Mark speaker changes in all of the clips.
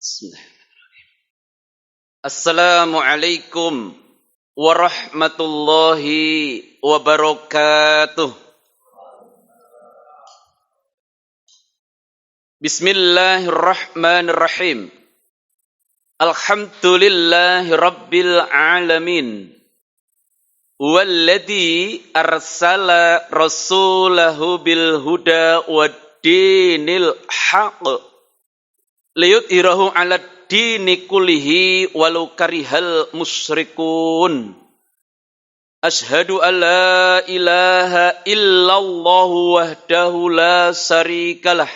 Speaker 1: Bismillah. Assalamualaikum warahmatullahi wabarakatuh. Bismillahirrahmanirrahim. Alhamdulillahi rabbil alamin. Walladzi arsala rasulahu bil huda wad dinil haqq liyudhirahu 'alad dini kullihi walau karihal musyrikun. Asyhadu an la ilaha illallah wahdahu la syarikalah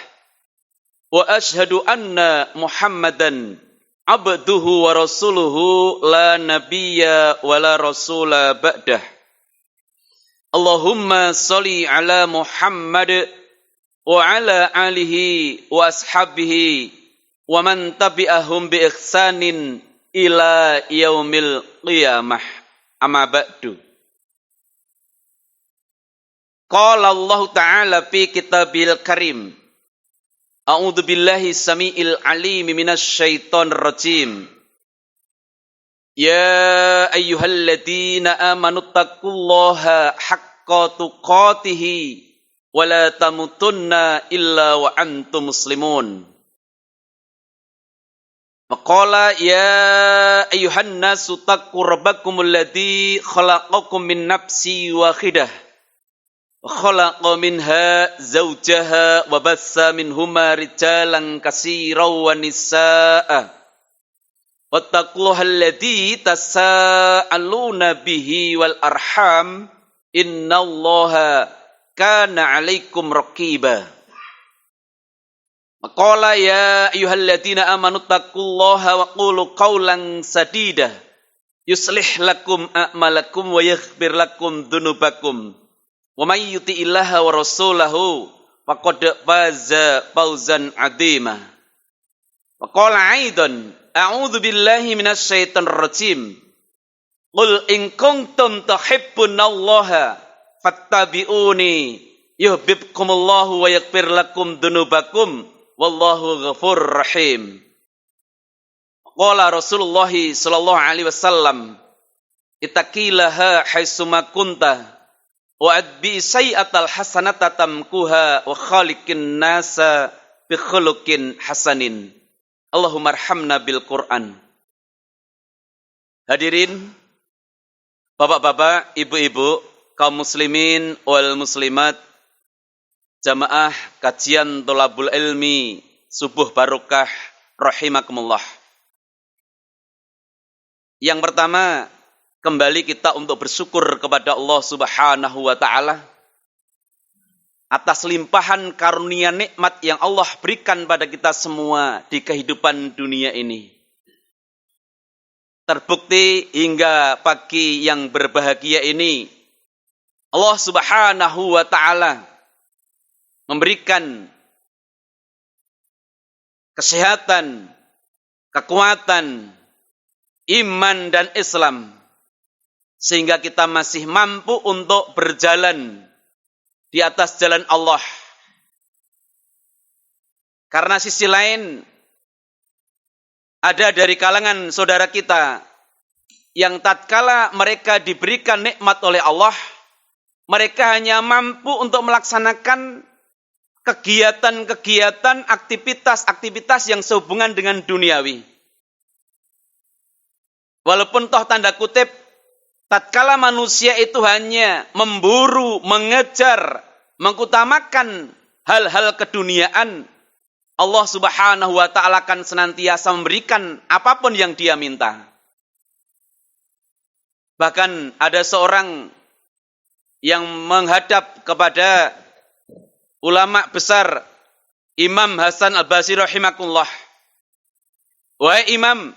Speaker 1: wa asyhadu anna Muhammadan abduhu wa rasuluhu la nabiyya wa la rasula ba'dah. Allahumma sholli ala Muhammad wa ala alihi wa ashabihi wa man tabi'ahum bi ihsanin ila yaumil qiyamah. Amma ba'du. Qala Allah Ta'ala fi kitabil karim. A'udzu billahi samiil alim minasy syaithanir rajim. Ya ayyuhalladzina amanu taqullaha haqqa tuqatih wa la tamutunna illa wa antum muslimun. Maqala ya ayyuhan nasu taqu rabbakumul ladzi khalaqakum min nafsin wahidah wa khalaqa minha zawjaha wa bassa minhuma rijalan katsiran wa nisaa'a wattaqullahal ladzi tasaaluna bihi wal arham innallaha kana 'alaikum raqiba. Maqala ya ayyuhalladzina amanu taqullaha wa qulu qawlan sadida yuslih lakum a'malakum wa yaghfir lakum dzunubakum wa may yuti'illaha wa rasulahu faqad faza fawzan 'adzima. Maqala aidan a'udzu billahi minasy syaithanir rajim. Qul in kuntum tuhibbunallaha fattabi'uni yuhibbukumullahu wa yaghfir lakum dzunubakum wallahu ghafurur rahim. Qala Rasulullah sallallahu alaihi wasallam, ittaqillaha haitsuma kunta wa adbi sayyi'atal hasanata tamkuha wa khaliqin nasa bi khuluqin hasanin. Allahumma arhamna bil Qur'an. Hadirin bapak-bapak, ibu-ibu, kaum muslimin wal muslimat, jamaah kajian Tholabul Ilmi Subuh Barokah rahimakumullah. Yang pertama, kembali kita untuk bersyukur kepada Allah Subhanahu wa taala atas limpahan karunia nikmat yang Allah berikan pada kita semua di kehidupan dunia ini. Terbukti hingga pagi yang berbahagia ini Allah Subhanahu wa taala memberikan kesehatan, kekuatan, iman dan Islam sehingga kita masih mampu untuk berjalan di atas jalan Allah. Karena sisi lain ada dari kalangan saudara kita yang tatkala mereka diberikan nikmat oleh Allah, mereka hanya mampu untuk melaksanakan kegiatan-kegiatan, aktivitas-aktivitas yang sehubungan dengan duniawi. Walaupun toh tanda kutip, tatkala manusia itu hanya memburu, mengejar, mengutamakan hal-hal keduniaan, Allah Subhanahu wa taala akan senantiasa memberikan apapun yang dia minta. Bahkan ada seorang yang menghadap kepada ulama besar Imam Hasan Al-Basri rahimakumullah. Wahai Imam,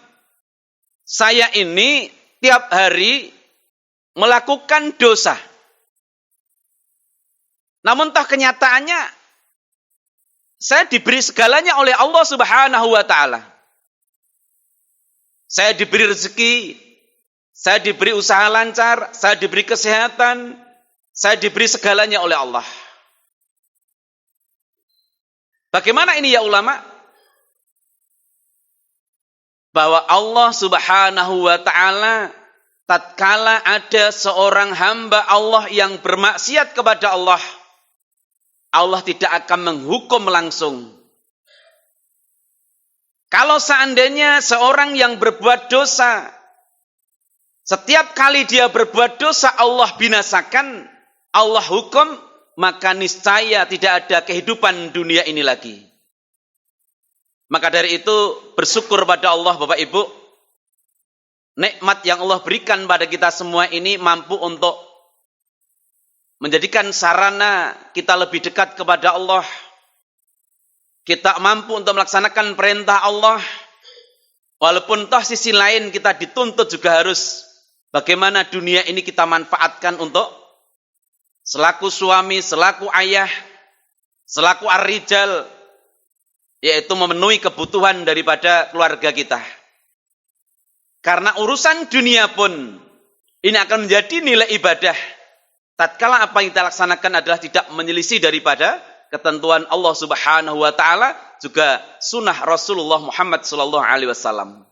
Speaker 1: saya ini tiap hari melakukan dosa. Namun toh kenyataannya saya diberi segalanya oleh Allah Subhanahu wa taala. Saya diberi rezeki, saya diberi usaha lancar, saya diberi kesehatan, saya diberi segalanya oleh Allah. Bagaimana ini ya ulama? bahwa Allah Subhanahu wa taala tatkala ada seorang hamba Allah yang bermaksiat kepada Allah, Allah tidak akan menghukum langsung. Kalau seandainya seorang yang berbuat dosa, setiap kali dia berbuat dosa Allah binasakan, Allah hukum, maka niscaya tidak ada kehidupan dunia ini lagi. Maka dari itu bersyukur pada Allah Bapak Ibu, nikmat yang Allah berikan pada kita semua ini mampu untuk menjadikan sarana kita lebih dekat kepada Allah. Kita mampu untuk melaksanakan perintah Allah. Walaupun toh sisi lain kita dituntut juga harus bagaimana dunia ini kita manfaatkan untuk selaku suami, selaku ayah, selaku ar-rijal, yaitu memenuhi kebutuhan daripada keluarga kita. Karena urusan dunia pun ini akan menjadi nilai ibadah tatkala apa yang kita laksanakan adalah tidak menyelisih daripada ketentuan Allah Subhanahu wa taala, juga sunnah Rasulullah Muhammad sallallahu alaihi wasallam.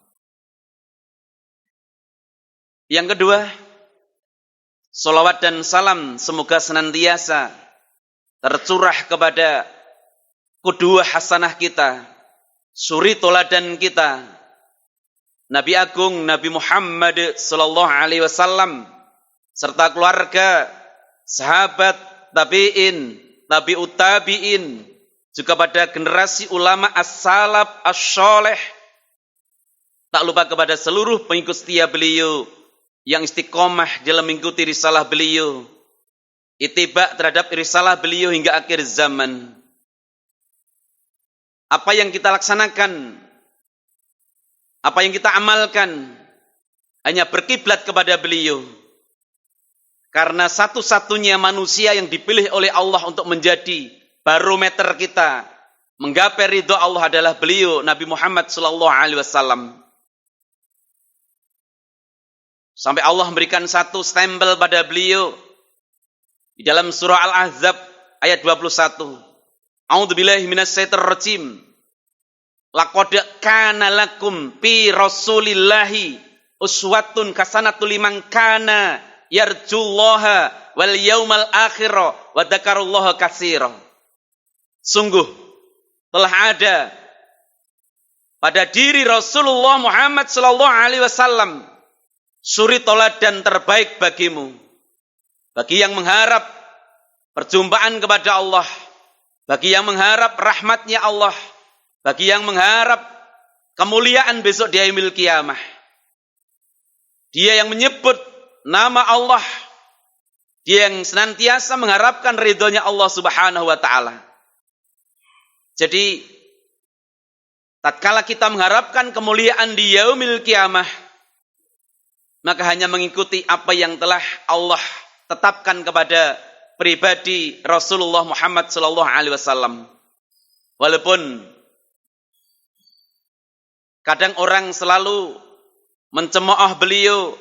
Speaker 1: Yang kedua, salawat dan salam semoga senantiasa tercurah kepada qudwah hasanah kita, suri toladan kita, Nabi Agung Nabi Muhammad sallallahu alaihi wasallam serta keluarga, sahabat, tabi'in, tabi'ut tabi'in, juga pada generasi ulama as-salaf as-sholeh. Tak lupa kepada seluruh pengikut setia beliau yang istiqomah dalam mengikuti risalah beliau, ittiba terhadap risalah beliau hingga akhir zaman. Apa yang kita laksanakan, apa yang kita amalkan hanya berkiblat kepada beliau. Karena satu-satunya manusia yang dipilih oleh Allah untuk menjadi barometer kita menggapai ridho Allah adalah beliau Nabi Muhammad sallallahu alaihi wasallam. Sampai Allah memberikan satu stempel pada beliau di dalam surah Al-Ahzab ayat 21. A'udzubillahi minasyaitonir rajim. Laqad kana lakum fi Rasulillahi uswatun hasanatun liman kana yarjullaha wal yaumal akhir wa dzakarullaha katsira. Sungguh telah ada pada diri Rasulullah Muhammad sallallahu alaihi wasallam suri toladan terbaik bagimu, bagi yang mengharap perjumpaan kepada Allah, bagi yang mengharap rahmatnya Allah, bagi yang mengharap kemuliaan besok di yaumil qiyamah. Dia yang menyebut nama Allah, dia yang senantiasa mengharapkan ridhonya Allah Subhanahu wa taala. Jadi tatkala kita mengharapkan kemuliaan di yaumil qiyamah, maka hanya mengikuti apa yang telah Allah tetapkan kepada pribadi Rasulullah Muhammad sallallahu alaihi wasallam. Walaupun kadang orang selalu mencemooh beliau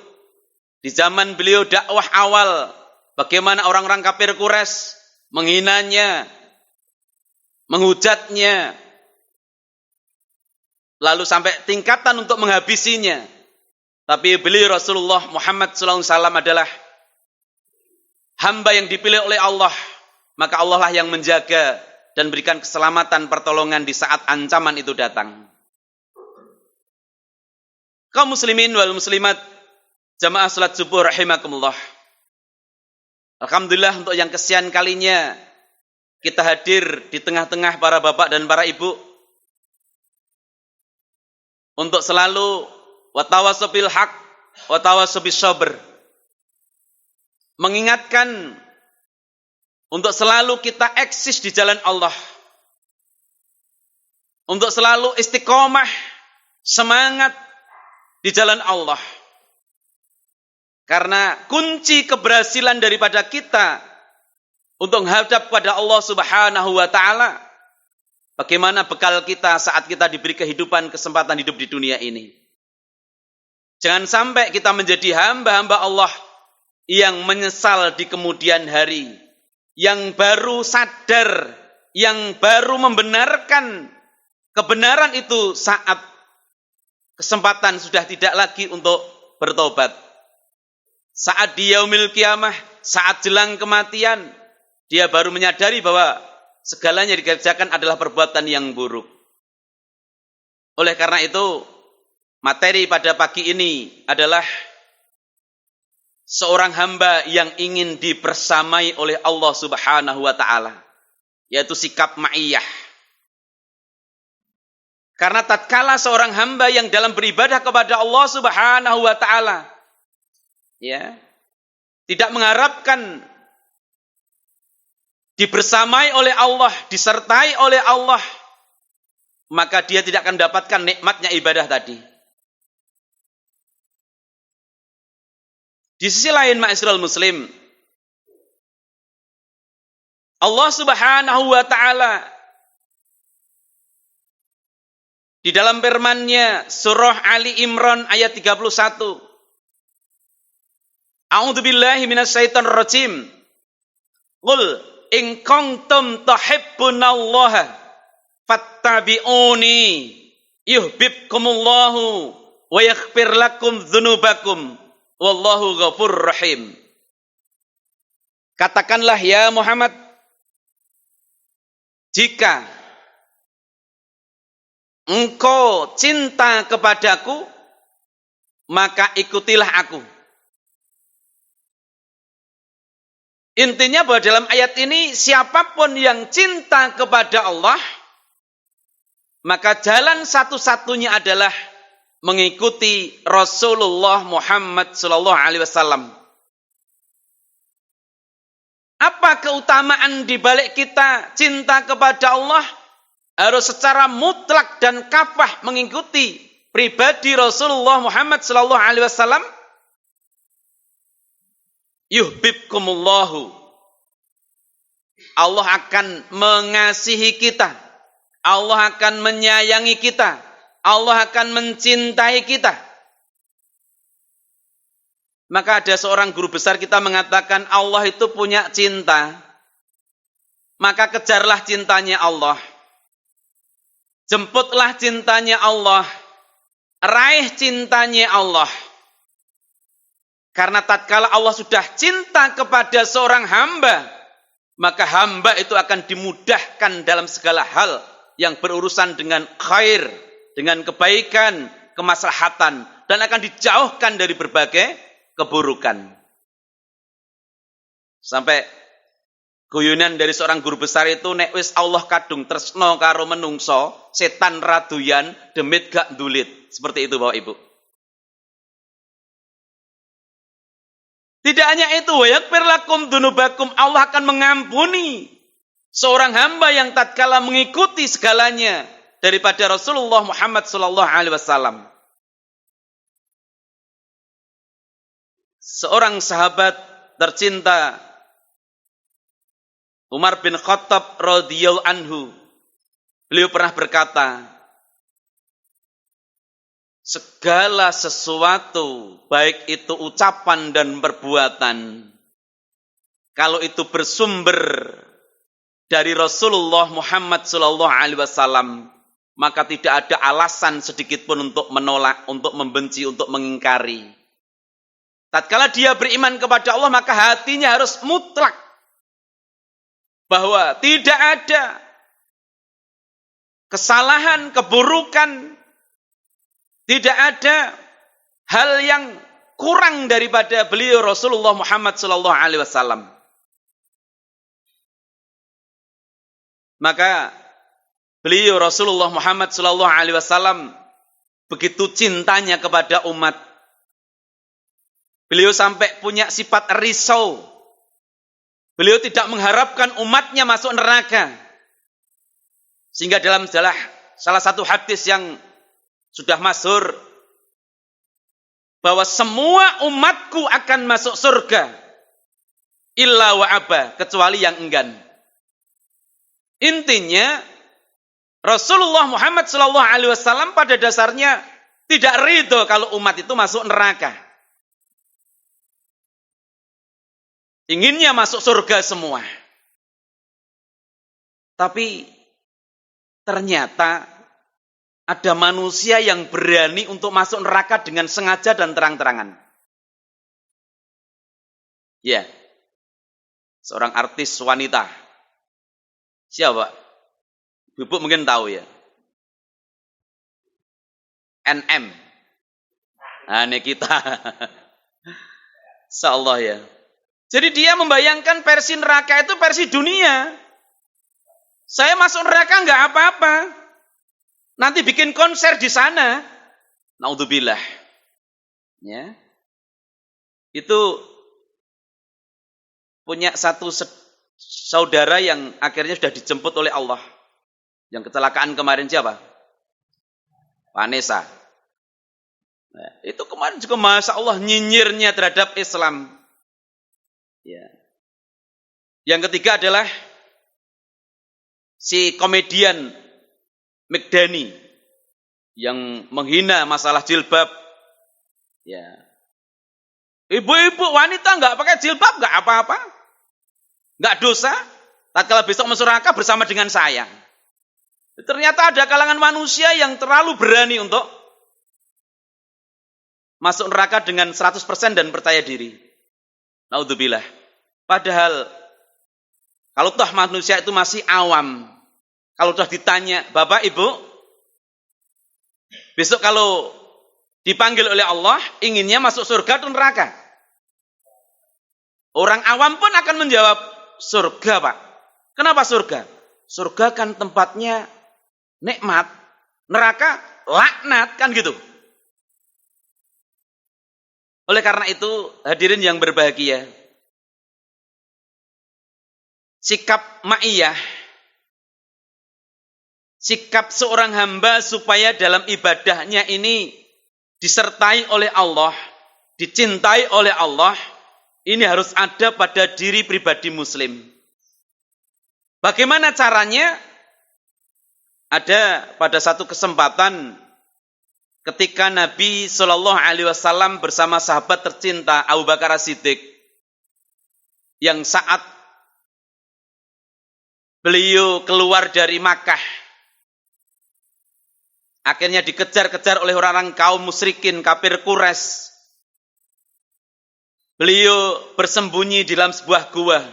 Speaker 1: di zaman beliau dakwah awal, bagaimana orang-orang kafir Quraisy menghinanya, menghujatnya, lalu sampai tingkatan untuk menghabisinya. Tapi beliau Rasulullah Muhammad sallallahu alaihi wasallam adalah hamba yang dipilih oleh Allah, maka Allah lah yang menjaga dan berikan keselamatan pertolongan di saat ancaman itu datang. Kaum muslimin wal muslimat, jamaah salat subuh rahimakumullah. Alhamdulillah untuk yang kesekian kalinya kita hadir di tengah-tengah para bapak dan para ibu untuk selalu watawasau bil haq, watawasau bis sabr. Mengingatkan untuk selalu kita eksis di jalan Allah. Untuk selalu istiqomah, semangat di jalan Allah. Karena kunci keberhasilan daripada kita untuk menghadap pada Allah Subhanahu wa taala, bagaimana bekal kita saat kita diberi kehidupan, kesempatan hidup di dunia ini. Jangan sampai kita menjadi hamba-hamba Allah yang menyesal di kemudian hari, yang baru sadar, yang baru membenarkan kebenaran itu saat kesempatan sudah tidak lagi untuk bertobat. Saat di yaumil kiamah, saat jelang kematian, dia baru menyadari bahwa segalanya dikerjakan adalah perbuatan yang buruk. Oleh karena itu, materi pada pagi ini adalah seorang hamba yang ingin dibersamai oleh Allah Subhanahu wa taala, yaitu sikap ma'iyah. Karena tatkala seorang hamba yang dalam beribadah kepada Allah Subhanahu wa taala, ya, tidak mengharapkan dibersamai oleh Allah, disertai oleh Allah, maka dia tidak akan mendapatkan nikmatnya ibadah tadi. Di sisi lain, ma'asyiral muslim, Allah Subhanahu wa taala di dalam firman-Nya surah Ali Imran ayat 31. A'udzubillahi minasyaitonir rajim. Qul in kuntum tuhibbunallaha fattabi'uni yuhibbukumullahu wa yaghfir lakum dzunubakum wallahu ghafurur rahim. Katakanlah ya Muhammad, jika engkau cinta kepadaku, maka ikutilah aku. Intinya bahwa dalam ayat ini, siapapun yang cinta kepada Allah, maka jalan satu-satunya adalah mengikuti Rasulullah Muhammad sallallahu alaihi wasallam. Apa keutamaan di balik kita cinta kepada Allah? Harus secara mutlak dan kafah mengikuti pribadi Rasulullah Muhammad sallallahu alaihi wasallam. Yuhibbukumullahu. Allah akan mengasihi kita. Allah akan menyayangi kita. Allah akan mencintai kita. Maka ada seorang guru besar kita mengatakan Allah itu punya cinta. Maka kejarlah cintanya Allah. Jemputlah cintanya Allah. Raih cintanya Allah. Karena tatkala Allah sudah cinta kepada seorang hamba, maka hamba itu akan dimudahkan dalam segala hal yang berurusan dengan khair, dengan kebaikan, kemaslahatan, dan akan dijauhkan dari berbagai keburukan. Sampai guyonan dari seorang guru besar itu, nek wis Allah kadung tresno karo menungso, setan raduyan, demit gak ndulit. Seperti itu Bapak Ibu. Tidak hanya itu, wa yaghfir lakum dzunubakum, Allah akan mengampuni seorang hamba yang tatkala mengikuti segalanya daripada Rasulullah Muhammad sallallahu alaihi wasallam. Seorang sahabat tercinta Umar bin Khattab radhiyallahu anhu, beliau pernah berkata, segala sesuatu, baik itu ucapan dan perbuatan, kalau itu bersumber dari Rasulullah Muhammad sallallahu alaihi wasallam, maka tidak ada alasan sedikit pun untuk menolak, untuk membenci, untuk mengingkari. Tatkala dia beriman kepada Allah, maka hatinya harus mutlak bahwa tidak ada kesalahan, keburukan, tidak ada hal yang kurang daripada beliau Rasulullah Muhammad sallallahu alaihi wasallam. Maka beliau Rasulullah Muhammad sallallahu alaihi wasallam begitu cintanya kepada umat. Beliau sampai punya sifat risau. Beliau tidak mengharapkan umatnya masuk neraka. Sehingga dalam salah satu hadis yang sudah masyhur, bahwa semua umatku akan masuk surga illa wa aba, kecuali yang enggan. Intinya Rasulullah Muhammad sallallahu alaihi wasallam pada dasarnya tidak ridho kalau umat itu masuk neraka. Inginnya masuk surga semua. Tapi ternyata ada manusia yang berani untuk masuk neraka dengan sengaja dan terang-terangan. Ya, seorang artis wanita. Siapa? Ibu mungkin tahu ya. NM. Nah, ini kita. Insyaallah ya. Jadi dia membayangkan versi neraka itu versi dunia. Saya masuk neraka nggak apa-apa. Nanti bikin konser di sana. Naudzubillah. Ya. Itu punya satu saudara yang akhirnya sudah dijemput oleh Allah. Yang kecelakaan kemarin siapa? Vanessa. Nah, itu kemarin juga Masya Allah nyinyirnya terhadap Islam. Ya. Yang ketiga adalah si komedian McDani yang menghina masalah jilbab. Ya. Ibu-ibu wanita nggak pakai jilbab nggak apa-apa, nggak dosa. Tatkala besok masuk neraka bersama dengan saya. Ternyata ada kalangan manusia yang terlalu berani untuk masuk neraka dengan 100% dan percaya diri. Naudzubillah. Padahal kalau toh manusia itu masih awam, kalau sudah ditanya, Bapak Ibu, besok kalau dipanggil oleh Allah, inginnya masuk surga atau neraka? Orang awam pun akan menjawab, surga Pak. Kenapa surga? Surga kan tempatnya nikmat, neraka laknat, kan gitu. Oleh karena itu, hadirin yang berbahagia, sikap ma'iyah, sikap seorang hamba supaya dalam ibadahnya ini disertai oleh Allah, dicintai oleh Allah, ini harus ada pada diri pribadi muslim. Bagaimana caranya? Ada pada satu kesempatan ketika Nabi Shallallahu Alaihi Wasallam bersama sahabat tercinta Abu Bakar As-Siddiq, yang saat beliau keluar dari Makkah, akhirnya dikejar-kejar oleh orang-orang kaum musyrikin, kafir Quraisy. Beliau bersembunyi di dalam sebuah gua.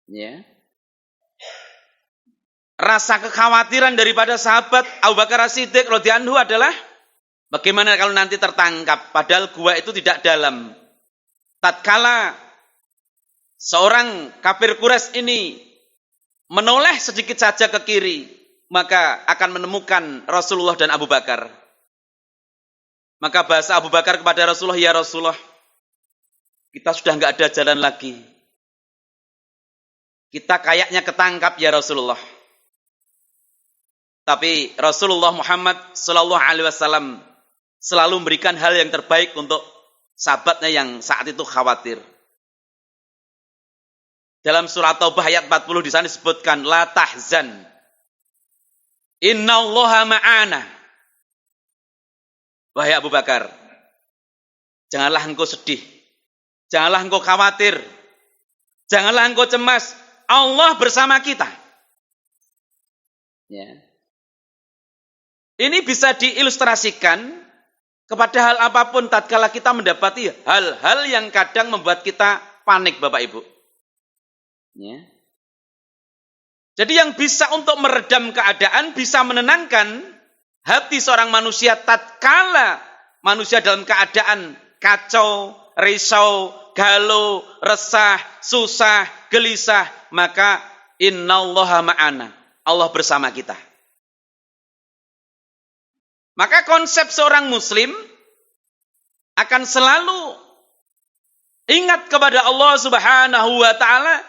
Speaker 1: Ya. Rasa kekhawatiran daripada sahabat Abu Bakar As-Siddiq radhiyallahu anhu adalah bagaimana kalau nanti tertangkap, padahal gua itu tidak dalam. Tatkala seorang kafir Quraisy ini menoleh sedikit saja ke kiri, maka akan menemukan Rasulullah dan Abu Bakar. Maka bahasa Abu Bakar kepada Rasulullah, ya Rasulullah, kita sudah nggak ada jalan lagi. Kita kayaknya ketangkap ya Rasulullah. Tapi Rasulullah Muhammad Sallallahu Alaihi Wasallam selalu memberikan hal yang terbaik untuk sahabatnya yang saat itu khawatir. Dalam surat Taubah ayat 40 di sana disebutkan, la tahzan, innallaha ma'ana. Wahai Abu Bakar, janganlah engkau sedih, janganlah engkau khawatir, janganlah engkau cemas, Allah bersama kita. Ya. Ini bisa diilustrasikan kepada hal apapun tatkala kita mendapati hal-hal yang kadang membuat kita panik, Bapak Ibu. Ya. Jadi yang bisa untuk meredam keadaan, bisa menenangkan hati seorang manusia tatkala manusia dalam keadaan kacau, risau, galau, resah, susah, gelisah, maka innallaha ma'ana. Allah bersama kita. Maka konsep seorang muslim akan selalu ingat kepada Allah Subhanahu wa taala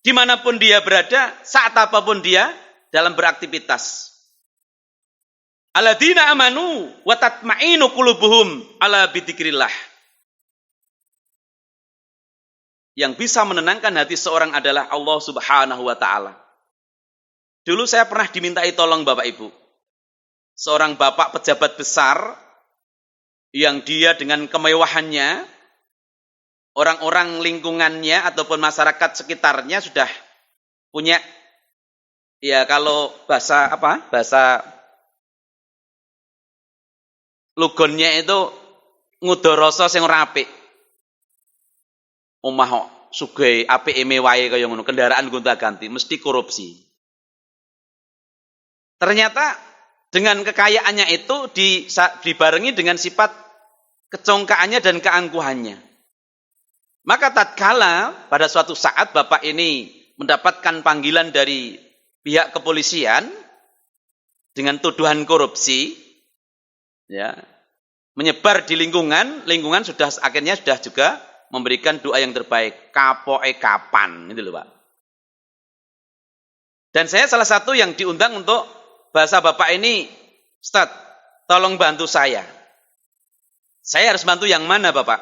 Speaker 1: dimanapun dia berada, saat apapun dia dalam beraktivitas. Alladzina amanu wa tatma'innu qulubuhum ala bidzikrillah. Yang bisa menenangkan hati seorang adalah Allah Subhanahu wa taala. Dulu saya pernah dimintai tolong Bapak Ibu. Seorang bapak pejabat besar yang dia dengan kemewahannya, orang-orang lingkungannya ataupun masyarakat sekitarnya sudah punya, ya kalau bahasa lugonnya itu ngudoroso sing ora apik. Omah kok sugih apike mewahe kaya ngono, kendaraan gonta-ganti mesti korupsi. Ternyata dengan kekayaannya itu dibarengi dengan sifat kecongkaannya dan keangkuhannya. Maka tatkala pada suatu saat bapak ini mendapatkan panggilan dari pihak kepolisian dengan tuduhan korupsi, ya, menyebar di lingkungan akhirnya sudah juga memberikan doa yang terbaik, kapoke kapan, itu loh Pak. Dan saya salah satu yang diundang untuk bahasa bapak ini, Ustaz, tolong bantu saya. Saya harus bantu yang mana Bapak?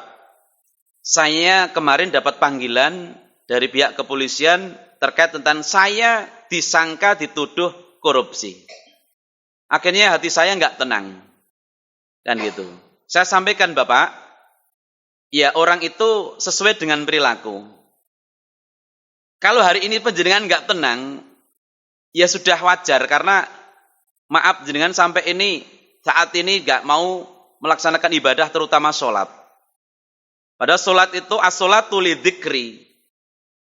Speaker 1: Saya kemarin dapat panggilan dari pihak kepolisian terkait tentang saya disangka dituduh korupsi. Akhirnya hati saya nggak tenang. Kan gitu. Saya sampaikan Bapak, ya orang itu sesuai dengan perilaku. Kalau hari ini penjenengan nggak tenang, ya sudah wajar karena maaf jenengan sampai ini saat ini nggak mau melaksanakan ibadah terutama sholat. Padahal sholat itu as-sholatu lidzikri.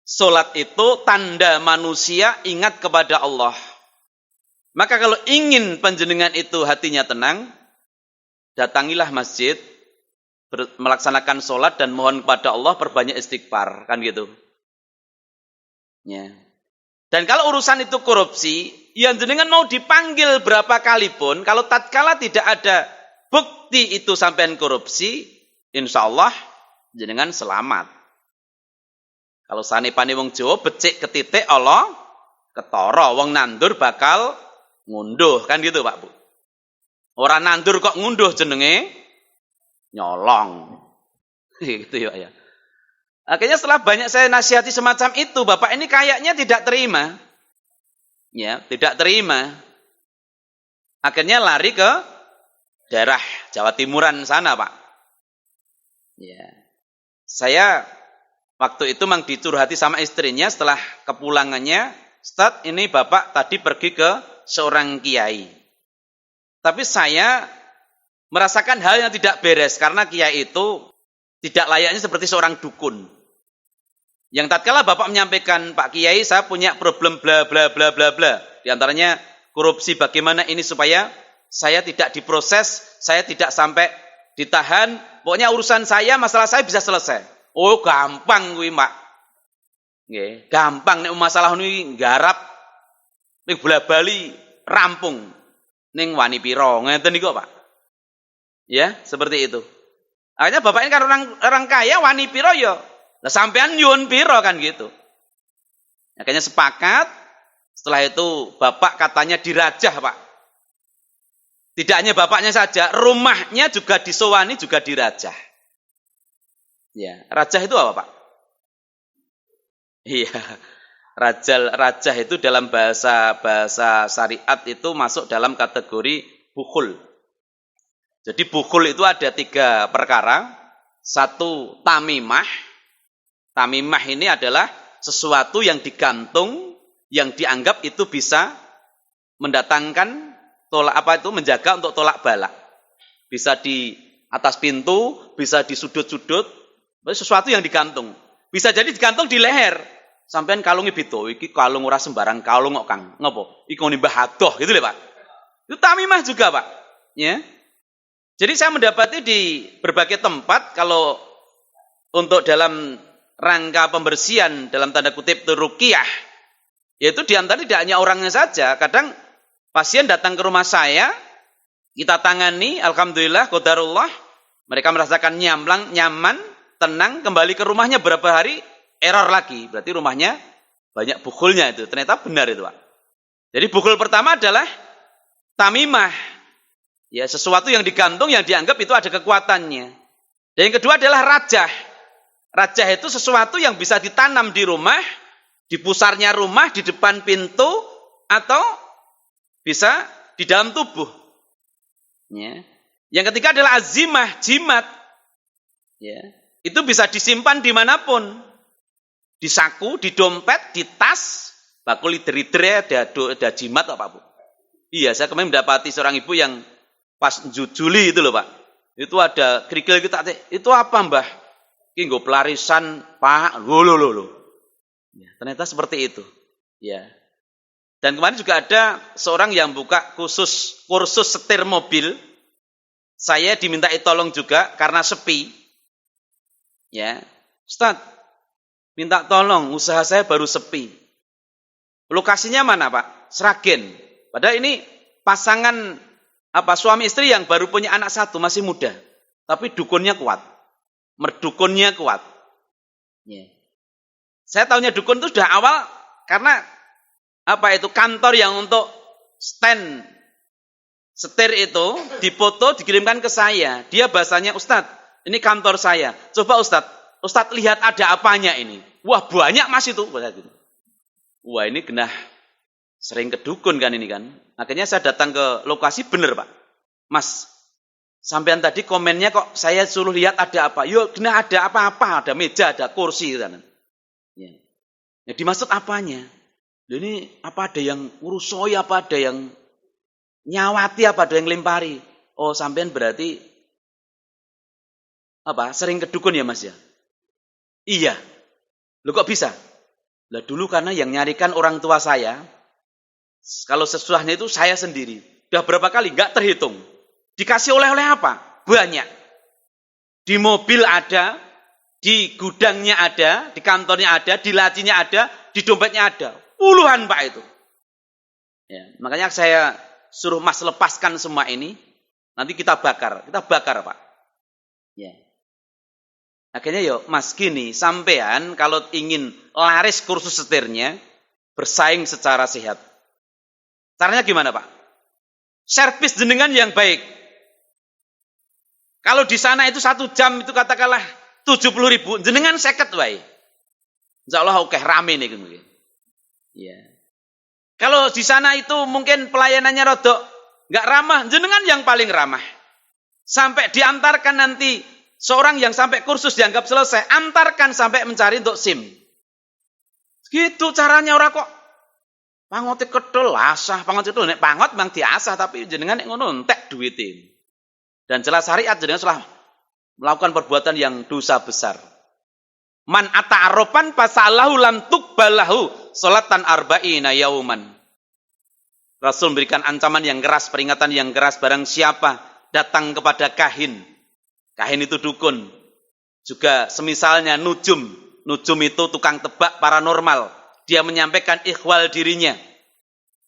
Speaker 1: Sholat itu tanda manusia ingat kepada Allah. Maka kalau ingin panjenengan itu hatinya tenang, datangilah masjid, melaksanakan sholat dan mohon kepada Allah perbanyak istighfar, kan gitu. Ya. Dan kalau urusan itu korupsi, yang jenengan mau dipanggil berapa kali pun, kalau tatkala tidak ada bukti itu sampean korupsi, insya Allah jenengan selamat. Kalau sanepane wong Jawa becik ketitik Allah ketara, wong nandur bakal ngunduh, kan gitu Pak Bu. Orang nandur kok ngunduh jenenge nyolong. Gitu ya. Akhirnya setelah banyak saya nasihati semacam itu, Bapak ini kayaknya tidak terima. Ya, tidak terima. Akhirnya lari ke daerah Jawa Timuran sana, Pak. Ya. Saya waktu itu memang dicurhati sama istrinya setelah kepulangannya, Ustaz, ini Bapak tadi pergi ke seorang kiai. Tapi saya merasakan hal yang tidak beres karena kiai itu tidak layaknya seperti seorang dukun. Yang tatkala Bapak menyampaikan, Pak Kiai, saya punya problem bla bla bla bla bla. Di antaranya korupsi, bagaimana ini supaya saya tidak diproses, saya tidak sampai ditahan, pokoknya urusan saya, masalah saya bisa selesai. Oh, gampang kuwi, Pak. Nggih, gampang nek masalah ini nggarap ning bola-bali rampung. Ning wani pira, ngeten niku, Pak. Ya, seperti itu. Akhirnya Bapak ini kan orang kaya, wani pira ya. Nah, sampean nyuwun piro kan gitu. Akhirnya sepakat, setelah itu Bapak katanya dirajah, Pak. Tidak hanya bapaknya saja, rumahnya juga disowani, juga dirajah. Ya, rajah itu apa, Pak? Iya. Rajah itu dalam bahasa syariat itu masuk dalam kategori bukhul. Jadi bukhul itu ada 3 perkara. 1 tamimah. Tamimah ini adalah sesuatu yang digantung, yang dianggap itu bisa mendatangkan menjaga untuk tolak balak. Bisa di atas pintu, bisa di sudut-sudut, sesuatu yang digantung. Bisa jadi digantung di leher. Sampean kalungnya bito, iki kalung ora sembarang kalung kok Kang. Ngopo? Iku nimbah adoh, gitu lho Pak. Itu tamimah juga, Pak. Ya. Jadi saya mendapati di berbagai tempat kalau untuk dalam rangka pembersihan dalam tanda kutip itu ruqyah, yaitu diantara tidak hanya orangnya saja. Kadang pasien datang ke rumah saya, kita tangani, alhamdulillah, qadarullah, mereka merasakan nyaman, tenang, kembali ke rumahnya berapa hari, error lagi. Berarti rumahnya banyak bukhulnya itu. Ternyata benar itu, Pak. Jadi bukhul pertama adalah tamimah. Ya, sesuatu yang digantung, yang dianggap itu ada kekuatannya. Dan yang kedua adalah rajah. Rajah itu sesuatu yang bisa ditanam di rumah, di pusarnya rumah, di depan pintu, atau bisa di dalam tubuh. Ya. Yang ketiga adalah azimah, jimat. Ya. Itu bisa disimpan dimanapun. Di saku, di dompet, di tas, bakul lider-lider ada jimat apa Bu? Iya, saya kemarin mendapati seorang ibu yang pas Juli itu loh Pak. Itu ada kerikil kita, itu apa Mbah? Ini nggo pelarisan Pak. Loh. Ya, ternyata seperti itu. Ya. Dan kemarin juga ada seorang yang buka kursus setir mobil. Saya dimintai tolong juga karena sepi. Ya, Ustaz, minta tolong, usaha saya baru sepi. Lokasinya mana Pak? Sragen. Padahal ini pasangan suami istri yang baru punya anak satu, masih muda. Tapi dukunnya kuat. Merdukunnya kuat. Ya. Saya tahunya dukun itu sudah awal karena kantor yang untuk stand setir itu dipoto dikirimkan ke saya. Dia bahasanya, Ustadz, ini kantor saya. Coba Ustadz lihat ada apanya ini. Wah banyak Mas itu. Wah ini genah sering ke dukun kan ini kan. Akhirnya saya datang ke lokasi, bener Pak. Mas, sampean tadi komennya kok saya suruh lihat ada apa. Yuk genah ada apa-apa, ada meja, ada kursi. Kan. Ya. Ya, dimaksud apanya? Ini apa ada yang urusoi, apa ada yang nyawati, apa ada yang lempari. Oh sampean berarti sering ke dukun ya Mas ya? Iya. Loh kok bisa? Lah dulu karena yang nyarikan orang tua saya, kalau sesudahnya itu saya sendiri. Udah berapa kali? Nggak terhitung. Dikasih oleh-oleh apa? Banyak. Di mobil ada, di gudangnya ada, di kantornya ada, di lacinya ada, di dompetnya ada. Puluhan Pak itu. Ya, makanya saya suruh Mas lepaskan semua ini, nanti kita bakar. Kita bakar Pak. Ya. Akhirnya Mas gini, sampean kalau ingin laris kursus setirnya, bersaing secara sehat. Caranya gimana Pak? Servis jenengan yang baik. Kalau di sana itu 1 jam itu katakanlah 70.000, jenengan 50 wae. Insya Allah oke, rame nih mungkin. Ya. Kalau di sana itu mungkin pelayanannya rodok nggak ramah, jenengan yang paling ramah. Sampai diantarkan nanti seorang yang sampai kursus dianggap selesai, antarkan sampai mencari untuk SIM. Gitu caranya orang kok. Pangote kedul asah, pangote kedul nek pangot memang diasah tapi jenengan nek ngono entek duitin. Dan jelas syariat jenengan setelah melakukan perbuatan yang dosa besar. Man ata'arrafan fasalahu lam tuqbalahu salatan arba'ina yauman. Rasul memberikan ancaman yang keras, peringatan yang keras, barang siapa datang kepada kahin. Kahin itu dukun. Juga semisalnya nujum. Nujum itu tukang tebak paranormal. Dia menyampaikan ikhwal dirinya.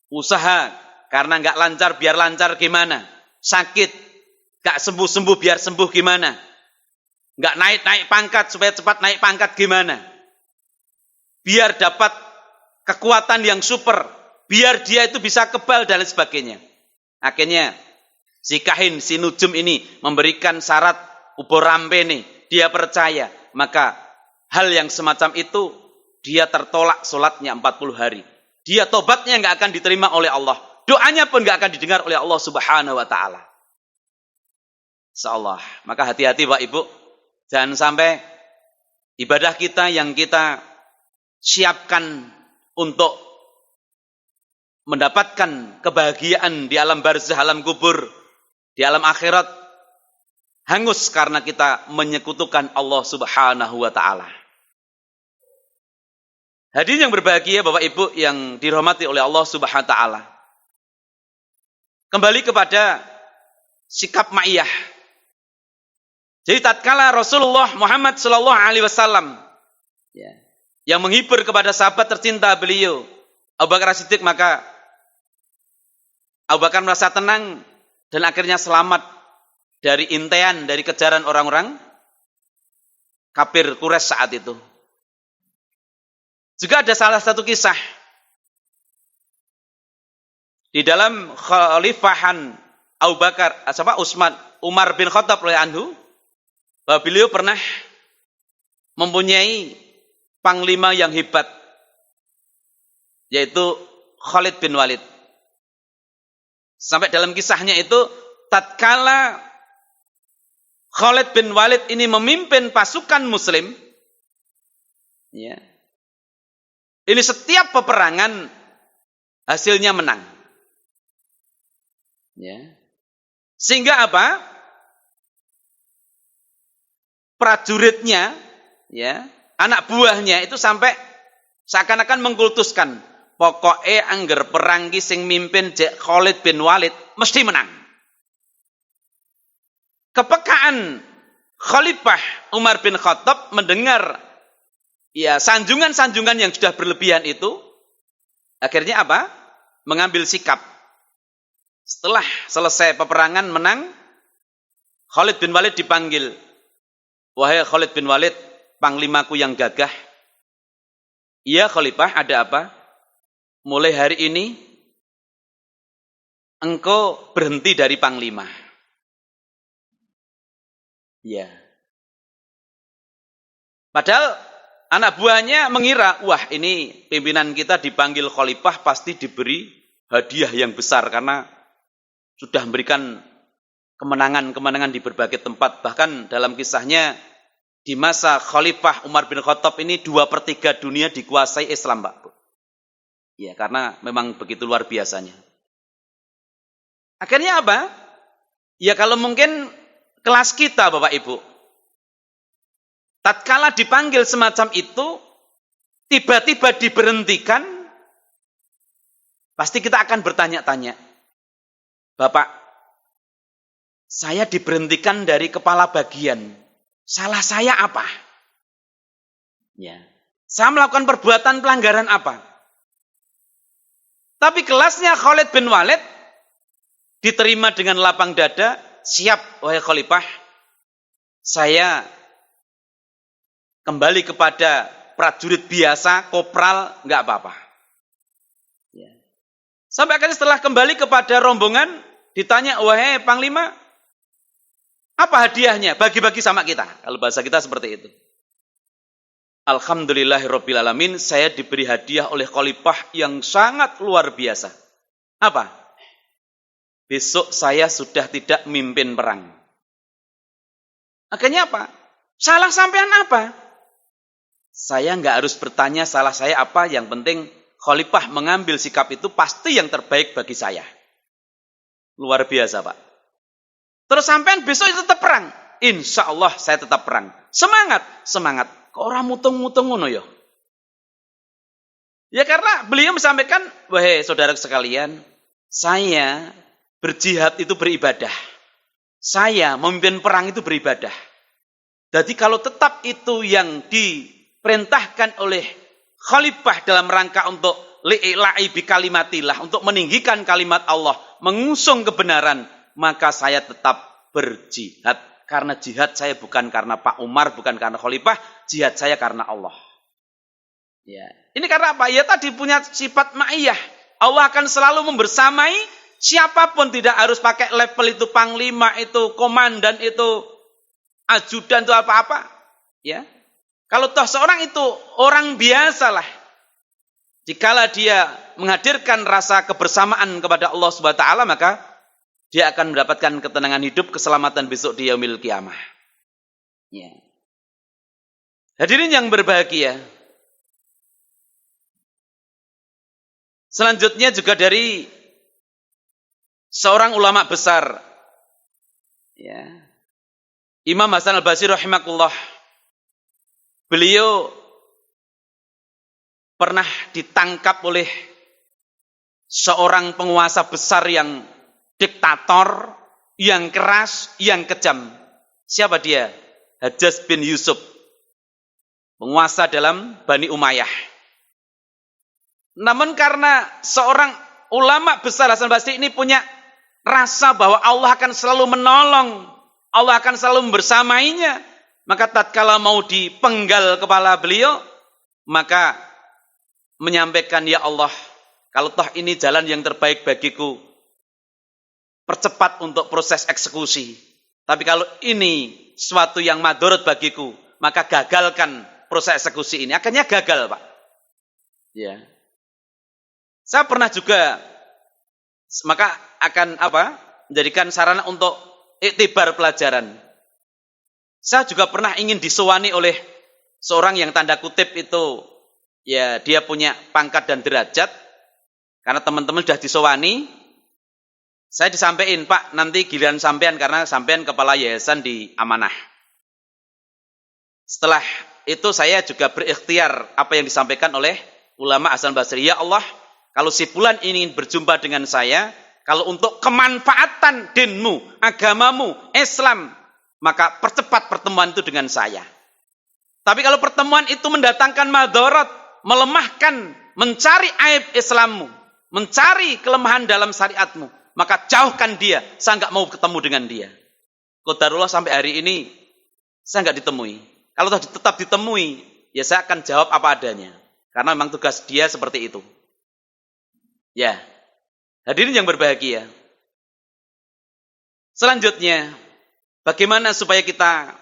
Speaker 1: Usaha karena nggak lancar biar lancar gimana? Sakit nggak sembuh-sembuh biar sembuh gimana? Nggak naik-naik pangkat supaya cepat naik pangkat gimana? Biar dapat kekuatan yang super, biar dia itu bisa kebal dan lain sebagainya. Akhirnya si kahin, si nujum ini memberikan syarat ubur rampe nih, dia percaya, maka hal yang semacam itu dia tertolak sholatnya 40 hari. Dia tobatnya nggak akan diterima oleh Allah. Doanya pun nggak akan didengar oleh Allah Subhanahu wa Ta'ala. Insyaallah. Maka hati-hati Pak Ibu. Jangan sampai ibadah kita yang kita siapkan untuk mendapatkan kebahagiaan di alam barzah, alam kubur, di alam akhirat, hangus karena kita menyekutukan Allah Subhanahu wa Ta'ala. Hadirin yang berbahagia Bapak Ibu yang dirahmati oleh Allah Subhanahu wa Ta'ala. Kembali kepada sikap ma'iyah. Jadi tatkala Rasulullah Muhammad sallallahu alaihi wasallam yang menghibur kepada sahabat tercinta beliau Abu Bakar As-Siddiq, maka Abu Bakar merasa tenang dan akhirnya selamat dari intean, dari kejaran orang-orang kafir Quraisy saat itu. Juga ada salah satu kisah di dalam khalifahan Abu Bakar, Umar bin Khattab radhiyallahu anhu, bahwa beliau pernah mempunyai panglima yang hebat, yaitu Khalid bin Walid. Sampai dalam kisahnya itu, tatkala Khalid bin Walid ini memimpin pasukan muslim, ya, ini setiap peperangan hasilnya menang. Ya. Sehingga apa? prajuritnya, ya, anak buahnya itu sampai seakan-akan mengkultuskan, pokoknya angger perang ki sing mimpin Khalid bin Walid mesti menang. Kepekaan Khalifah Umar bin Khattab mendengar ya sanjungan-sanjungan yang sudah berlebihan itu, akhirnya apa? Mengambil sikap. Setelah selesai peperangan menang, Khalid bin Walid dipanggil. Wahai Khalid bin Walid, panglimaku yang gagah. Iya Khalifah, ada apa? Mulai hari ini engkau berhenti dari panglima. Ya. Padahal anak buahnya mengira, wah ini pimpinan kita dipanggil Khalifah pasti diberi hadiah yang besar karena sudah memberikan kemenangan-kemenangan di berbagai tempat. Bahkan dalam kisahnya di masa Khalifah Umar bin Khattab ini 2/3 dunia dikuasai Islam, Pak. Ya, karena memang begitu luar biasanya. Akhirnya apa? Ya kalau mungkin kelas kita, Bapak Ibu, tatkala dipanggil semacam itu, tiba-tiba diberhentikan, pasti kita akan bertanya-tanya, Bapak, saya diberhentikan dari kepala bagian. Salah saya apa? Ya. Saya melakukan perbuatan pelanggaran apa? Tapi kelasnya Khalid bin Walid diterima dengan lapang dada, siap wahai Khalifah, saya kembali kepada prajurit biasa, kopral, enggak apa-apa. Ya. Sampai akhirnya setelah kembali kepada rombongan, ditanya, wahai Panglima, apa hadiahnya? Bagi-bagi sama kita. Kalau bahasa kita seperti itu. Alhamdulillahirabbil alamin, saya diberi hadiah oleh Khalifah yang sangat luar biasa. Apa? Besok saya sudah tidak mimpin perang. Akhirnya apa? Salah sampean apa? Saya nggak harus bertanya salah saya apa, yang penting Khalifah mengambil sikap itu pasti yang terbaik bagi saya. Luar biasa, Pak. Terus sampean besok itu tetap perang. Insya Allah saya tetap perang. Semangat, semangat. Kok orang mutung-mutung ngono ya? Ya karena beliau menyampaikan, wahai saudara sekalian, saya berjihad itu beribadah. Saya memimpin perang itu beribadah. Jadi kalau tetap itu yang diperintahkan oleh Khalifah dalam rangka untuk li'ila'i bi kalimatillah, untuk meninggikan kalimat Allah, mengusung kebenaran, maka saya tetap berjihad. Karena jihad saya bukan karena Pak Umar, bukan karena Khalifah, jihad saya karena Allah. Ya. Ini karena apa? Ya tadi punya sifat ma'iyah. Allah akan selalu membersamai siapapun, tidak harus pakai level itu panglima, itu komandan, itu ajudan, itu apa-apa. Ya. Kalau toh seorang itu orang biasalah, jikalau dia menghadirkan rasa kebersamaan kepada Allah Subhanahu wa taala, maka dia akan mendapatkan ketenangan hidup, keselamatan besok di yaumil qiyamah. Ya. Hadirin yang berbahagia. Selanjutnya juga dari seorang ulama besar, ya, Imam Hasan al-Basri rahimakumullah. Beliau pernah ditangkap oleh seorang penguasa besar yang diktator, yang keras, yang kejam. Siapa dia? Hajjaj bin Yusuf, penguasa dalam Bani Umayyah. Namun karena seorang ulama besar Hasan Basri ini punya rasa bahwa Allah akan selalu menolong, Allah akan selalu membersamainya, maka tatkala mau dipenggal kepala beliau, maka menyampaikan, ya Allah, kalau toh ini jalan yang terbaik bagiku, percepat untuk proses eksekusi. Tapi kalau ini suatu yang madorot bagiku, maka gagalkan proses eksekusi ini. Akhirnya gagal, Pak. Ya. Saya pernah juga, maka akan apa? Menjadikan sarana untuk iktibar pelajaran. Saya juga pernah ingin disewani oleh seorang yang tanda kutip itu, ya dia punya pangkat dan derajat, karena teman-teman sudah disewani. Saya disampaikan, Pak, nanti giliran sampean karena sampean kepala yayasan di amanah. Setelah itu saya juga berikhtiar apa yang disampaikan oleh ulama Hasan Basri. Ya Allah, kalau si fulan ingin berjumpa dengan saya, kalau untuk kemanfaatan dinmu, agamamu, Islam, maka percepat pertemuan itu dengan saya. Tapi kalau pertemuan itu mendatangkan madarat, melemahkan, mencari aib Islammu, mencari kelemahan dalam syariatmu, maka jauhkan dia. Saya nggak mau ketemu dengan dia. Qadarullah sampai hari ini saya nggak ditemui. Kalau tetap ditemui, ya saya akan jawab apa adanya. Karena memang tugas dia seperti itu. Ya, hadirin yang berbahagia. Selanjutnya, bagaimana supaya kita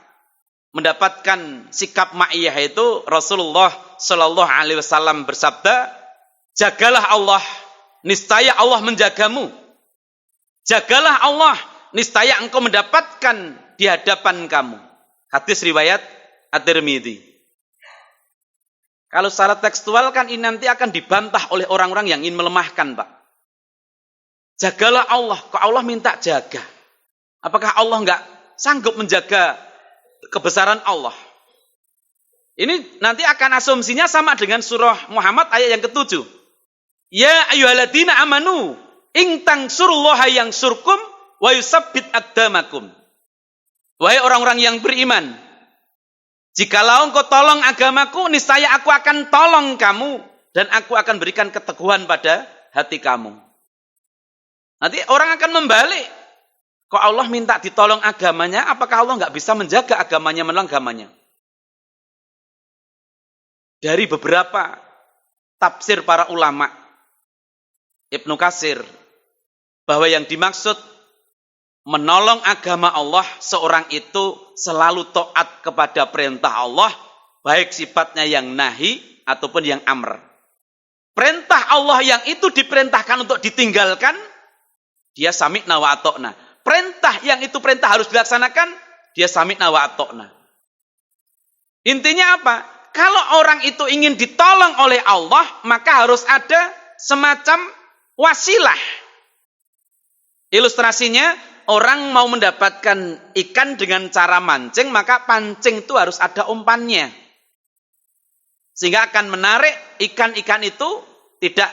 Speaker 1: mendapatkan sikap ma'iyah itu? Rasulullah Shallallahu Alaihi Wasallam bersabda, jagalah Allah, niscaya Allah menjagamu. Jagalah Allah, niscaya engkau mendapatkan di hadapan kamu. Hadis riwayat At-Tirmidzi. Kalau secara tekstual kan ini nanti akan dibantah oleh orang-orang yang ingin melemahkan, Pak. Jagalah Allah, kok Allah minta jaga? Apakah Allah nggak sanggup menjaga kebesaran Allah? Ini nanti akan asumsinya sama dengan surah Muhammad ayat yang ke-7. Ya ayyuhalladzina amanu in tansurullaha yansurkum wa yusabbit aqdamakum. Wahai orang-orang yang beriman, jikalau engkau tolong agamaku, niscaya aku akan tolong kamu dan aku akan berikan keteguhan pada hati kamu. Nanti orang akan membalik. Kok Allah minta ditolong agamanya, apakah Allah nggak bisa menjaga agamanya, menolong agamanya? Dari beberapa tafsir para ulama, Ibnu Katsir, bahwa yang dimaksud menolong agama Allah, seorang itu selalu taat kepada perintah Allah, baik sifatnya yang nahi ataupun yang amr. Perintah Allah yang itu diperintahkan untuk ditinggalkan, dia sami'na wa ata'na. Perintah yang itu perintah harus dilaksanakan, dia sami'na wa ata'na. Intinya apa? Kalau orang itu ingin ditolong oleh Allah, maka harus ada semacam wasilah. Ilustrasinya, orang mau mendapatkan ikan dengan cara mancing, maka pancing itu harus ada umpannya. Sehingga akan menarik ikan-ikan itu tidak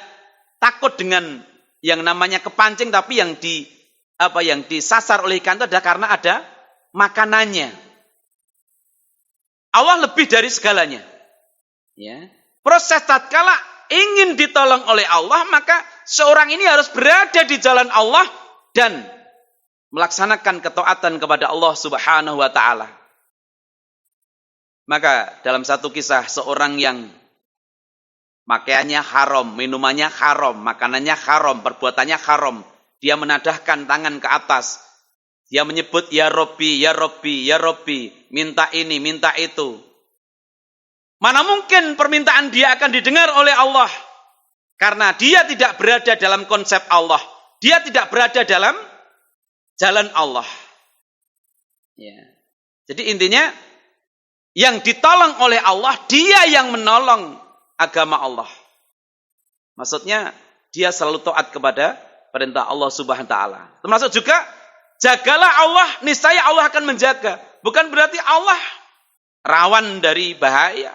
Speaker 1: takut dengan yang namanya kepancing, tapi yang disasar oleh ikan itu adalah karena ada makanannya. Allah lebih dari segalanya. Ya. Proses tatkala ingin ditolong oleh Allah, maka seorang ini harus berada di jalan Allah dan melaksanakan ketaatan kepada Allah Subhanahu wa taala. Maka dalam satu kisah, seorang yang pakaiannya haram, minumannya haram, makanannya haram, perbuatannya haram, dia menadahkan tangan ke atas. Dia menyebut ya Rabbi, ya Rabbi, ya Rabbi, minta ini, minta itu. Mana mungkin permintaan dia akan didengar oleh Allah? Karena dia tidak berada dalam konsep Allah. Dia tidak berada dalam jalan Allah. Ya. Jadi intinya, yang ditolong oleh Allah, dia yang menolong agama Allah. Maksudnya, dia selalu taat kepada perintah Allah Subhanahu wa taala. Termasuk juga, jagalah Allah, niscaya Allah akan menjaga. Bukan berarti Allah rawan dari bahaya.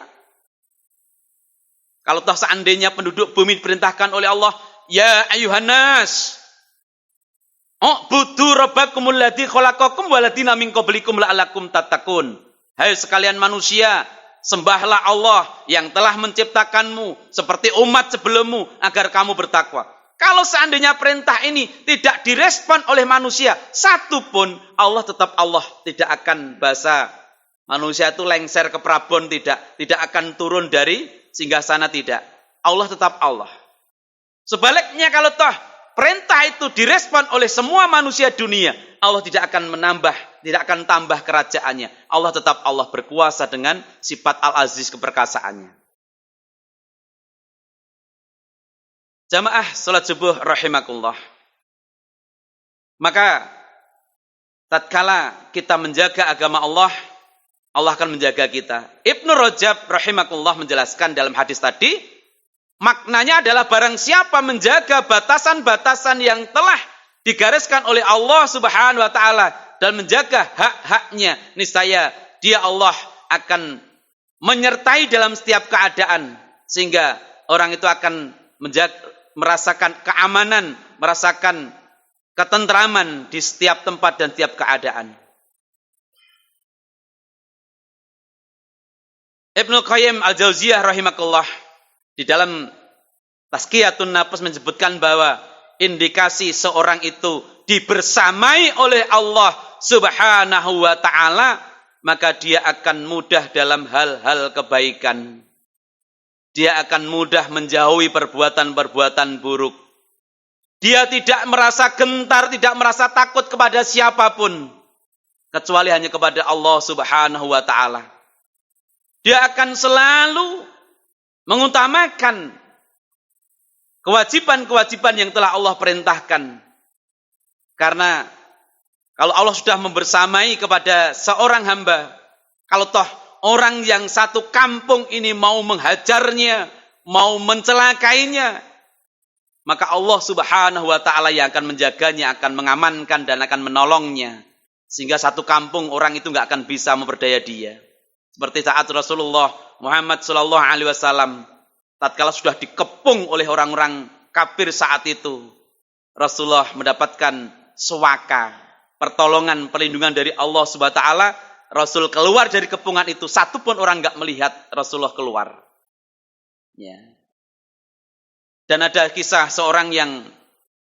Speaker 1: Kalau toh seandainya penduduk bumi diperintahkan oleh Allah, ya ayyuhannas, u'budu rabbakumul ladzi khalaqakum waladina min qablikum la'allakum tattaqun. Hai sekalian manusia, sembahlah Allah yang telah menciptakanmu seperti umat sebelummu agar kamu bertakwa. Kalau seandainya perintah ini tidak direspon oleh manusia satu pun, Allah tetap Allah, tidak akan bahasa manusia itu lengser ke Prabon, tidak akan turun dari singgasana, tidak. Allah tetap Allah. Sebaliknya kalau toh perintah itu direspon oleh semua manusia dunia, Allah tidak akan menambah, tidak akan tambah kerajaannya. Allah tetap Allah, berkuasa dengan sifat Al-Aziz, keperkasaannya. Jamaah salat subuh rahimakumullah. Maka tatkala kita menjaga agama Allah, Allah akan menjaga kita. Ibnu Rajab rahimakumullah menjelaskan dalam hadis tadi, maknanya adalah barang siapa menjaga batasan-batasan yang telah digariskan oleh Allah Subhanahu wa taala dan menjaga hak-haknya, niscaya dia Allah akan menyertai dalam setiap keadaan, sehingga orang itu akan merasakan keamanan, merasakan ketentraman di setiap tempat dan setiap keadaan. Ibnu Qayyim al-Jauziyah rahimakallah di dalam Tazkiyatun Nafs menyebutkan bahwa indikasi seorang itu dibersamai oleh Allah Subhanahu wa ta'ala, maka dia akan mudah dalam hal-hal kebaikan. Dia akan mudah menjauhi perbuatan-perbuatan buruk. Dia tidak merasa gentar, tidak merasa takut kepada siapapun, kecuali hanya kepada Allah Subhanahu wa ta'ala. Dia akan selalu mengutamakan kewajiban-kewajiban yang telah Allah perintahkan. Karena kalau Allah sudah membersamai kepada seorang hamba, kalau toh orang yang satu kampung ini mau menghajarnya, mau mencelakainya, maka Allah Subhanahu wa ta'ala yang akan menjaganya, akan mengamankan dan akan menolongnya. Sehingga satu kampung orang itu nggak akan bisa memperdaya dia. Seperti saat Rasulullah Muhammad sallallahu alaihi wasallam tatkala sudah dikepung oleh orang-orang kafir saat itu, Rasulullah mendapatkan suwaka, pertolongan, perlindungan dari Allah Subhanahu wa ta'ala. Rasul keluar dari kepungan itu, satu pun orang enggak melihat Rasulullah keluar. Ya. Dan ada kisah seorang yang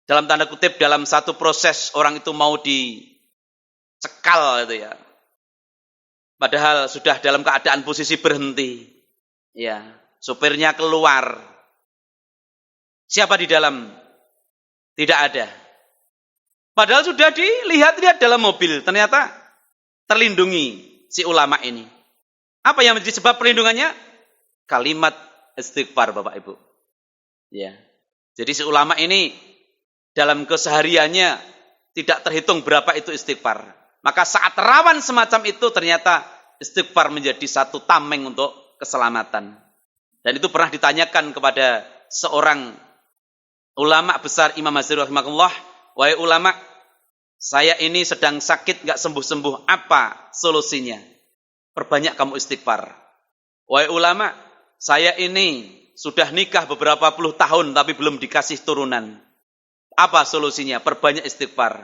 Speaker 1: dalam tanda kutip dalam satu proses orang itu mau dicekal gitu ya. Padahal sudah dalam keadaan posisi berhenti. Ya. Supirnya keluar. Siapa di dalam? Tidak ada. Padahal sudah dilihat-lihat dalam mobil. Ternyata terlindungi si ulama ini. Apa yang menjadi sebab perlindungannya? Kalimat istighfar, Bapak Ibu. Ya. Jadi si ulama ini dalam kesehariannya tidak terhitung berapa itu istighfar. Maka saat rawan semacam itu ternyata istighfar menjadi satu tameng untuk keselamatan. Dan itu pernah ditanyakan kepada seorang ulama besar, Imam Mazhari rahimahullah, wahai ulama, saya ini sedang sakit gak sembuh-sembuh, apa solusinya? Perbanyak kamu istighfar. Wahai ulama, saya ini sudah nikah beberapa puluh tahun tapi belum dikasih turunan. Apa solusinya? Perbanyak istighfar.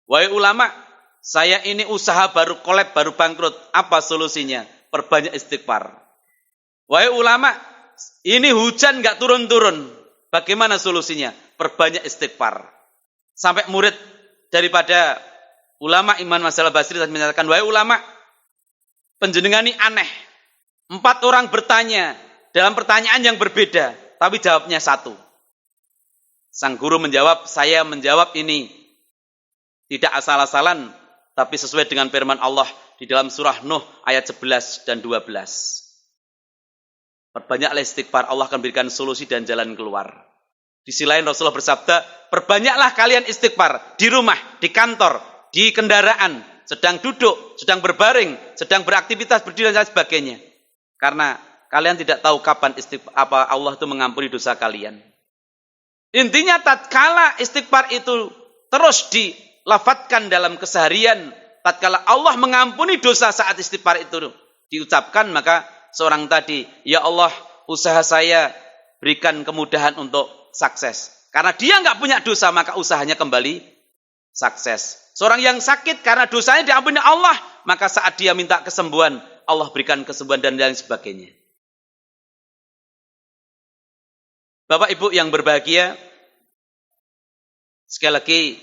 Speaker 1: Wahai ulama, saya ini usaha baru kolab, baru bangkrut. Apa solusinya? Perbanyak istighfar. Wahai ulama, ini hujan gak turun-turun. Bagaimana solusinya? Perbanyak istighfar. Sampai murid daripada ulama Imam Hasan al-Basri menyatakan, wahai ulama, panjenengan ini aneh. 4 orang bertanya dalam pertanyaan yang berbeda, tapi jawabnya satu. Sang guru menjawab, saya menjawab ini tidak asal-asalan, tapi sesuai dengan firman Allah di dalam surah Nuh ayat 11 dan 12. Perbanyaklah istighfar, Allah akan berikan solusi dan jalan keluar. Di sisi lain Rasulullah bersabda, perbanyaklah kalian istighfar di rumah, di kantor, di kendaraan, sedang duduk, sedang berbaring, sedang beraktivitas, berdiri dan sebagainya. Karena kalian tidak tahu kapan Allah itu mengampuni dosa kalian. Intinya tatkala istighfar itu terus dilafatkan dalam keseharian, tatkala Allah mengampuni dosa saat istighfar itu diucapkan, maka seorang tadi, ya Allah, usaha saya berikan kemudahan untuk sukses. Karena dia nggak punya dosa, maka usahanya kembali sukses. Seorang yang sakit karena dosanya diampuni Allah, maka saat dia minta kesembuhan, Allah berikan kesembuhan dan lain sebagainya. Bapak Ibu yang berbahagia, sekali lagi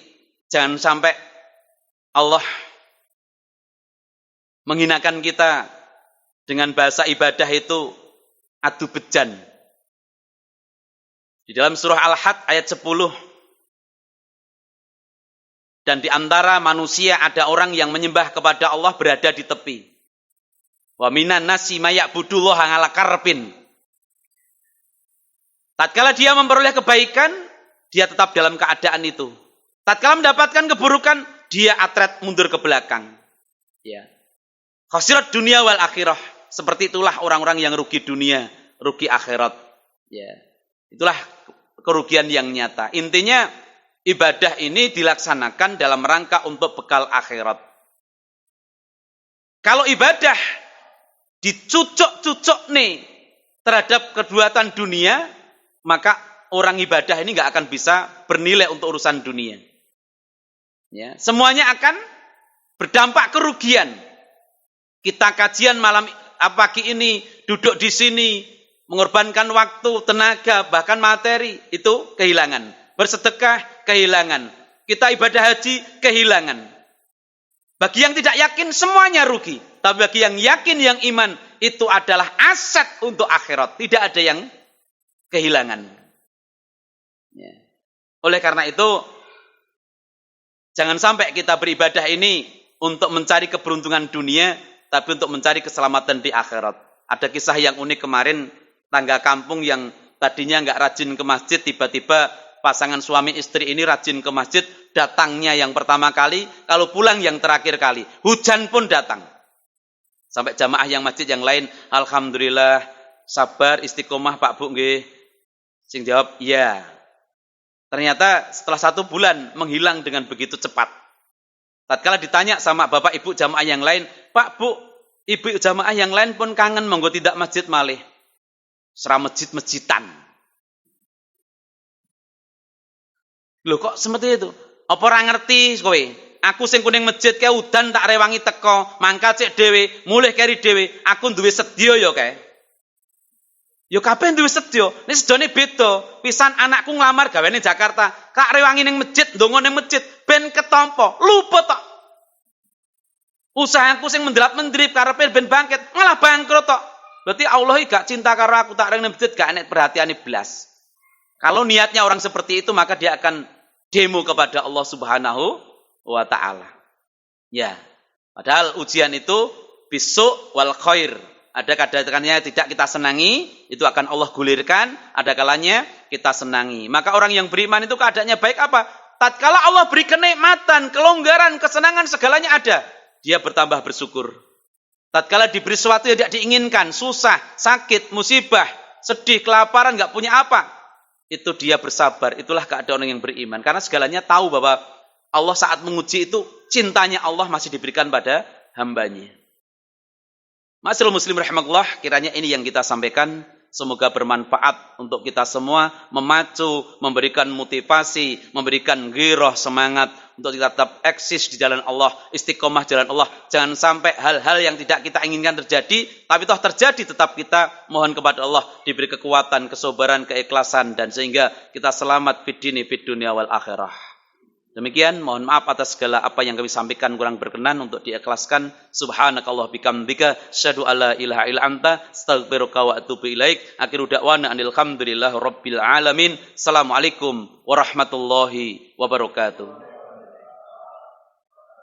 Speaker 1: jangan sampai Allah menghinakan kita dengan bahasa ibadah itu adu bejan. Di dalam surah Al-Had ayat 10, dan di antara manusia ada orang yang menyembah kepada Allah berada di tepi. Wa minan nasi maya'budullaha ala karpin. Tatkala dia memperoleh kebaikan, dia tetap dalam keadaan itu. Tatkala mendapatkan keburukan, dia atret mundur ke belakang. Ya. Khasirat dunia wal akhirah. Seperti itulah orang-orang yang rugi dunia, rugi akhirat. Ya. Itulah kerugian yang nyata. Intinya ibadah ini dilaksanakan dalam rangka untuk bekal akhirat. Kalau ibadah dicucuk-cucuk nih terhadap keduatan dunia, maka orang ibadah ini nggak akan bisa bernilai untuk urusan dunia. Ya, semuanya akan berdampak kerugian. Kita kajian malam pagi ini, duduk di sini, mengorbankan waktu, tenaga, bahkan materi, itu kehilangan. Bersedekah, kehilangan. Kita ibadah haji, kehilangan. Bagi yang tidak yakin, semuanya rugi. Tapi bagi yang yakin, yang iman, itu adalah aset untuk akhirat. Tidak ada yang kehilangan. Ya. Oleh karena itu, jangan sampai kita beribadah ini untuk mencari keberuntungan dunia, tapi untuk mencari keselamatan di akhirat. Ada kisah yang unik kemarin, tangga kampung yang tadinya nggak rajin ke masjid, tiba-tiba pasangan suami istri ini rajin ke masjid, datangnya yang pertama kali, kalau pulang yang terakhir kali. Hujan pun datang. Sampai jamaah yang masjid yang lain, alhamdulillah, sabar, istiqomah Pak Bu nggih. Sing jawab, iya. Ternyata setelah 1 bulan menghilang dengan begitu cepat. Tatkala ditanya sama bapak ibu jamaah yang lain, Pak Bu, ibu jamaah yang lain pun kangen monggo tidak masjid malih. Serah masjid-masjidan. Loh kok seperti itu? Apa ora ngerti kowe? Aku sing kuning masjid kae udan tak rewangi teko, mangkat cek dhewe, mulih keri dhewe, aku duwe sedya ya kae. Ya kabeh duwe sedya. Nek sedane beda. Pisan anakku nglamar gawene Jakarta, kak rewangi ning masjid, ndonga ning masjid ben ketampa. Luput tok. Usahaku sing mendelap-mendrip karepe ben bangkit, malah bangkrut tok. Berarti Allah gak cinta karo aku, tak reng ning masjid gak enek perhatiane blas. Kalau niatnya orang seperti itu, maka dia akan demo kepada Allah Subhanahu wa ta'ala. Ya. Padahal ujian itu bisuk wal khair. Ada kadang-kadangnya tidak kita senangi, itu akan Allah gulirkan, ada kalanya kita senangi. Maka orang yang beriman itu keadaannya baik apa? Tatkala Allah beri kenikmatan, kelonggaran, kesenangan, segalanya ada, dia bertambah bersyukur. Tatkala diberi sesuatu yang tidak diinginkan, susah, sakit, musibah, sedih, kelaparan, nggak punya apa, itu dia bersabar. Itulah keadaan orang yang beriman. Karena segalanya tahu bahwa Allah saat menguji itu, cintanya Allah masih diberikan pada hambanya. Ma'asyiral muslim rahimakumullah, kiranya ini yang kita sampaikan. Semoga bermanfaat untuk kita semua, memacu, memberikan motivasi, memberikan giroh, semangat untuk kita tetap eksis di jalan Allah, istiqomah jalan Allah. Jangan sampai hal-hal yang tidak kita inginkan terjadi, tapi toh terjadi, tetap kita mohon kepada Allah diberi kekuatan, kesabaran, keikhlasan, dan sehingga kita selamat fid dini, fid dunya wal akhirah. Demikian, mohon maaf atas segala apa yang kami sampaikan kurang berkenan, untuk diikhlaskan. Subhanakallah bikamdika, syahadu alla ilaha illa anta, astaghfiruka wa atubu ilaik. Akhiru da'wana anil hamdulillahi rabbil alamin. Assalamualaikum warahmatullahi wabarakatuh.